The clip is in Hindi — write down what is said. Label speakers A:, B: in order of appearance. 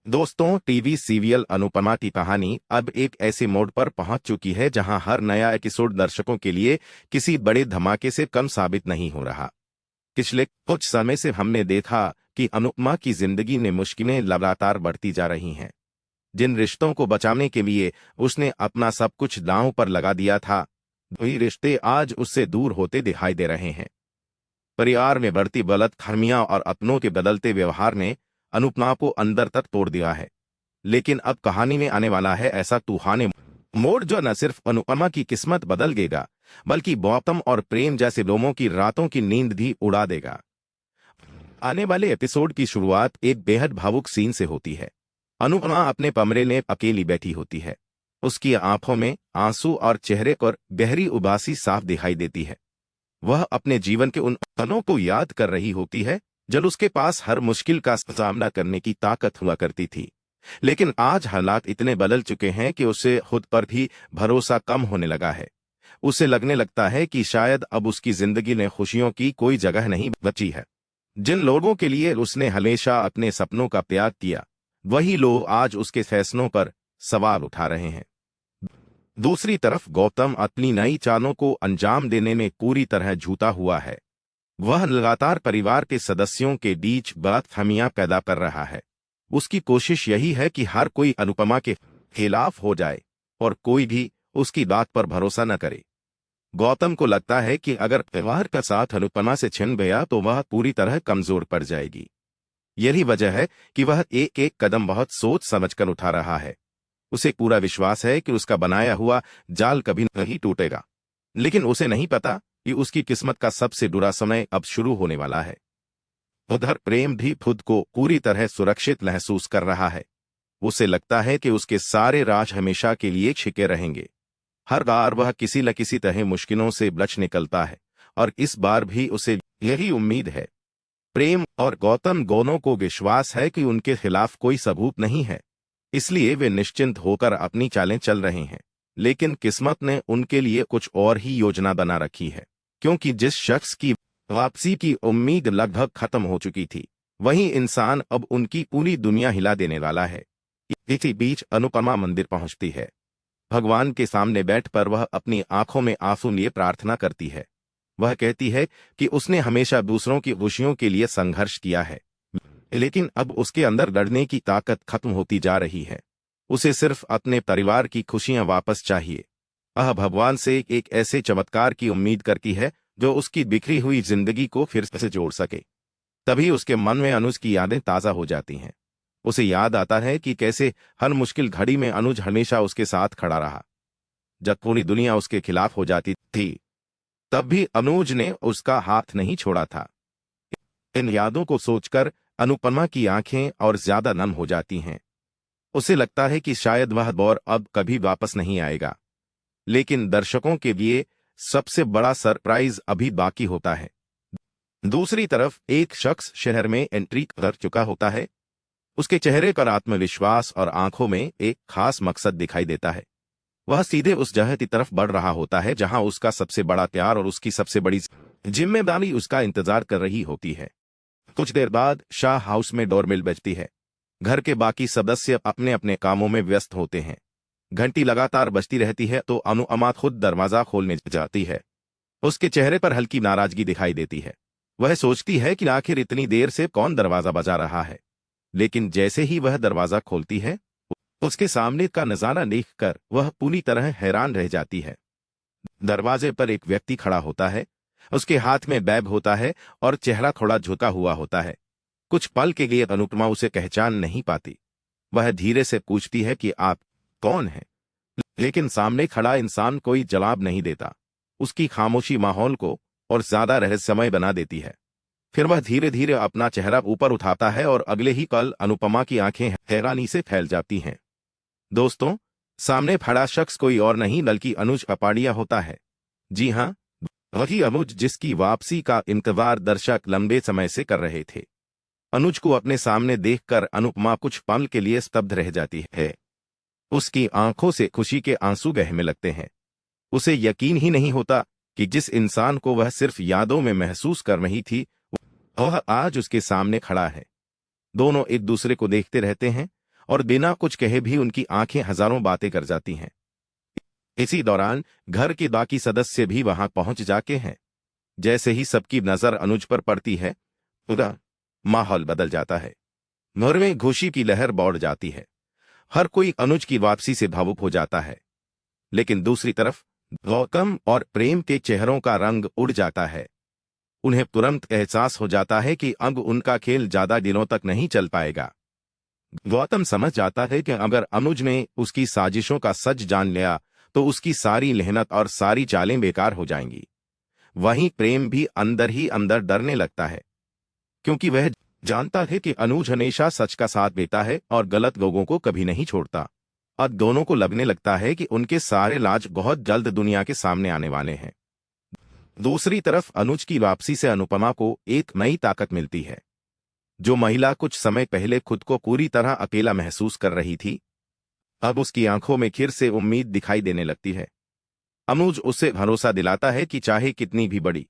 A: दोस्तों, टीवी सीरियल अनुपमा की कहानी अब एक ऐसे मोड़ पर पहुंच चुकी है जहां हर नया एपिसोड दर्शकों के लिए किसी बड़े धमाके से कम साबित नहीं हो रहा। पिछले कुछ समय से हमने देखा कि अनुपमा की जिंदगी में मुश्किलें लगातार बढ़ती जा रही हैं। जिन रिश्तों को बचाने के लिए उसने अपना सब कुछ दांव पर लगा दिया था, वही रिश्ते आज उससे दूर होते दिखाई दे रहे हैं। परिवार में बढ़ती गलतफहमियां और अपनों के बदलते व्यवहार ने अनुपमा को अंदर तक तोड़ दिया है। लेकिन अब कहानी में आने वाला है ऐसा तूफानी मोड़ जो न सिर्फ अनुपमा की किस्मत बदल देगा, बल्कि गौतम और प्रेम जैसे लोगों की रातों की नींद भी उड़ा देगा। आने वाले एपिसोड की शुरुआत एक बेहद भावुक सीन से होती है। अनुपमा अपने कमरे में अकेली बैठी होती है। उसकी आंखों में आंसू और चेहरे पर गहरी उदासी साफ दिखाई देती है। वह अपने जीवन के उन पलों को याद कर रही होती है जब उसके पास हर मुश्किल का सामना करने की ताकत हुआ करती थी। लेकिन आज हालात इतने बदल चुके हैं कि उसे खुद पर भी भरोसा कम होने लगा है। उसे लगने लगता है कि शायद अब उसकी जिंदगी में खुशियों की कोई जगह नहीं बची है। जिन लोगों के लिए उसने हमेशा अपने सपनों का त्याग किया, वही लोग आज उसके फैसलों पर सवाल उठा रहे हैं। दूसरी तरफ गौतम अपनी नई चालों को अंजाम देने में पूरी तरह झूठा हुआ है। वह लगातार परिवार के सदस्यों के बीच गलतफहमियां पैदा कर रहा है। उसकी कोशिश यही है कि हर कोई अनुपमा के खिलाफ हो जाए और कोई भी उसकी बात पर भरोसा न करे। गौतम को लगता है कि अगर परिवार का साथ अनुपमा से छिन गया तो वह पूरी तरह कमजोर पड़ जाएगी। यही वजह है कि वह एक एक कदम बहुत सोच समझकर उठा रहा है। उसे पूरा विश्वास है कि उसका बनाया हुआ जाल कभी नहीं टूटेगा, लेकिन उसे नहीं पता कि उसकी किस्मत का सबसे बुरा समय अब शुरू होने वाला है। उधर प्रेम भी खुद को पूरी तरह सुरक्षित महसूस कर रहा है। उसे लगता है कि उसके सारे राज हमेशा के लिए छिके रहेंगे। हर बार वह किसी न किसी तरह मुश्किलों से बच निकलता है और इस बार भी उसे यही उम्मीद है। प्रेम और गौतम दोनों को विश्वास है कि उनके खिलाफ कोई सबूत नहीं है, इसलिए वे निश्चिंत होकर अपनी चालें चल रहे हैं। लेकिन किस्मत ने उनके लिए कुछ और ही योजना बना रखी है, क्योंकि जिस शख्स की वापसी की उम्मीद लगभग खत्म हो चुकी थी, वही इंसान अब उनकी पूरी दुनिया हिला देने वाला है। इसी बीच अनुपमा मंदिर पहुंचती है। भगवान के सामने बैठकर वह अपनी आंखों में आंसू लिए प्रार्थना करती है। वह कहती है कि उसने हमेशा दूसरों की खुशियों के लिए संघर्ष किया है, लेकिन अब उसके अंदर लड़ने की ताकत खत्म होती जा रही है। उसे सिर्फ अपने परिवार की खुशियां वापस चाहिए। वह भगवान से एक ऐसे चमत्कार की उम्मीद करती है जो उसकी बिखरी हुई जिंदगी को फिर से जोड़ सके। तभी उसके मन में अनुज की यादें ताजा हो जाती हैं। उसे याद आता है कि कैसे हर मुश्किल घड़ी में अनुज हमेशा उसके साथ खड़ा रहा। जब पूरी दुनिया उसके खिलाफ हो जाती थी, तब भी अनुज ने उसका हाथ नहीं छोड़ा था। इन यादों को सोचकर अनुपमा की आंखें और ज्यादा नम हो जाती हैं। उसे लगता है कि शायद वह दौर अब कभी वापस नहीं आएगा। लेकिन दर्शकों के लिए सबसे बड़ा सरप्राइज अभी बाकी होता है। दूसरी तरफ एक शख्स शहर में एंट्री कर चुका होता है। उसके चेहरे पर आत्मविश्वास और आंखों में एक खास मकसद दिखाई देता है। वह सीधे उस जगह की तरफ बढ़ रहा होता है जहां उसका सबसे बड़ा प्यार और उसकी सबसे बड़ी जिम्मेदारी उसका इंतजार कर रही होती है। कुछ देर बाद शाह हाउस में डोरबेल बजती है। घर के बाकी सदस्य अपने अपने कामों में व्यस्त होते हैं। घंटी लगातार बजती रहती है तो अनुपमा खुद दरवाजा खोलने जाती है। उसके चेहरे पर हल्की नाराजगी दिखाई देती है। वह सोचती है कि आखिर इतनी देर से कौन दरवाजा बजा रहा है। लेकिन जैसे ही वह दरवाजा खोलती है, उसके सामने का नजारा देखकर वह पूरी तरह हैरान रह जाती है। दरवाजे पर एक व्यक्ति खड़ा होता है। उसके हाथ में बैग होता है और चेहरा थोड़ा झुका हुआ होता है। कुछ पल के लिए अनुपमा उसे पहचान नहीं पाती। वह धीरे से पूछती है कि आप कौन हैं? लेकिन सामने खड़ा इंसान कोई जवाब नहीं देता। उसकी खामोशी माहौल को और ज्यादा रहस्यमय बना देती है। फिर वह धीरे धीरे अपना चेहरा ऊपर उठाता है और अगले ही पल अनुपमा की आंखें हैरानी से फैल जाती हैं। दोस्तों, सामने खड़ा शख्स कोई और नहीं बल्कि अनुज कपाड़िया होता है। जी हाँ, वही अनुज जिसकी वापसी का इंतजार दर्शक लंबे समय से कर रहे थे। अनुज को अपने सामने देखकर अनुपमा कुछ पल के लिए स्तब्ध रह जाती है। उसकी आंखों से खुशी के आंसू बहने लगते हैं। उसे यकीन ही नहीं होता कि जिस इंसान को वह सिर्फ यादों में महसूस कर रही थी, वह आज उसके सामने खड़ा है। दोनों एक दूसरे को देखते रहते हैं और बिना कुछ कहे भी उनकी आंखें हजारों बातें कर जाती हैं। इसी दौरान घर के बाकी सदस्य भी वहां पहुंच जाते हैं। जैसे ही सबकी नजर अनुज पर पड़ती है, पूरा माहौल बदल जाता है। घर में खुशी की लहर बढ़ जाती है। हर कोई अनुज की वापसी से भावुक हो जाता है। लेकिन दूसरी तरफ गौतम और प्रेम के चेहरों का रंग उड़ जाता है। उन्हें तुरंत एहसास हो जाता है कि अब उनका खेल ज्यादा दिनों तक नहीं चल पाएगा। गौतम समझ जाता है कि अगर अनुज ने उसकी साजिशों का सच जान लिया तो उसकी सारी मेहनत और सारी चालें बेकार हो जाएंगी। वहीं प्रेम भी अंदर ही अंदर डरने लगता है, क्योंकि वह जानता है कि अनुज हमेशा सच का साथ देता है और गलत लोगों को कभी नहीं छोड़ता। अब दोनों को लगने लगता है कि उनके सारे लाज बहुत जल्द दुनिया के सामने आने वाले हैं। दूसरी तरफ अनुज की वापसी से अनुपमा को एक नई ताकत मिलती है। जो महिला कुछ समय पहले खुद को पूरी तरह अकेला महसूस कर रही थी, अब उसकी आंखों में फिर से उम्मीद दिखाई देने लगती है। अनुज उसे भरोसा दिलाता है कि चाहे कितनी भी बड़ी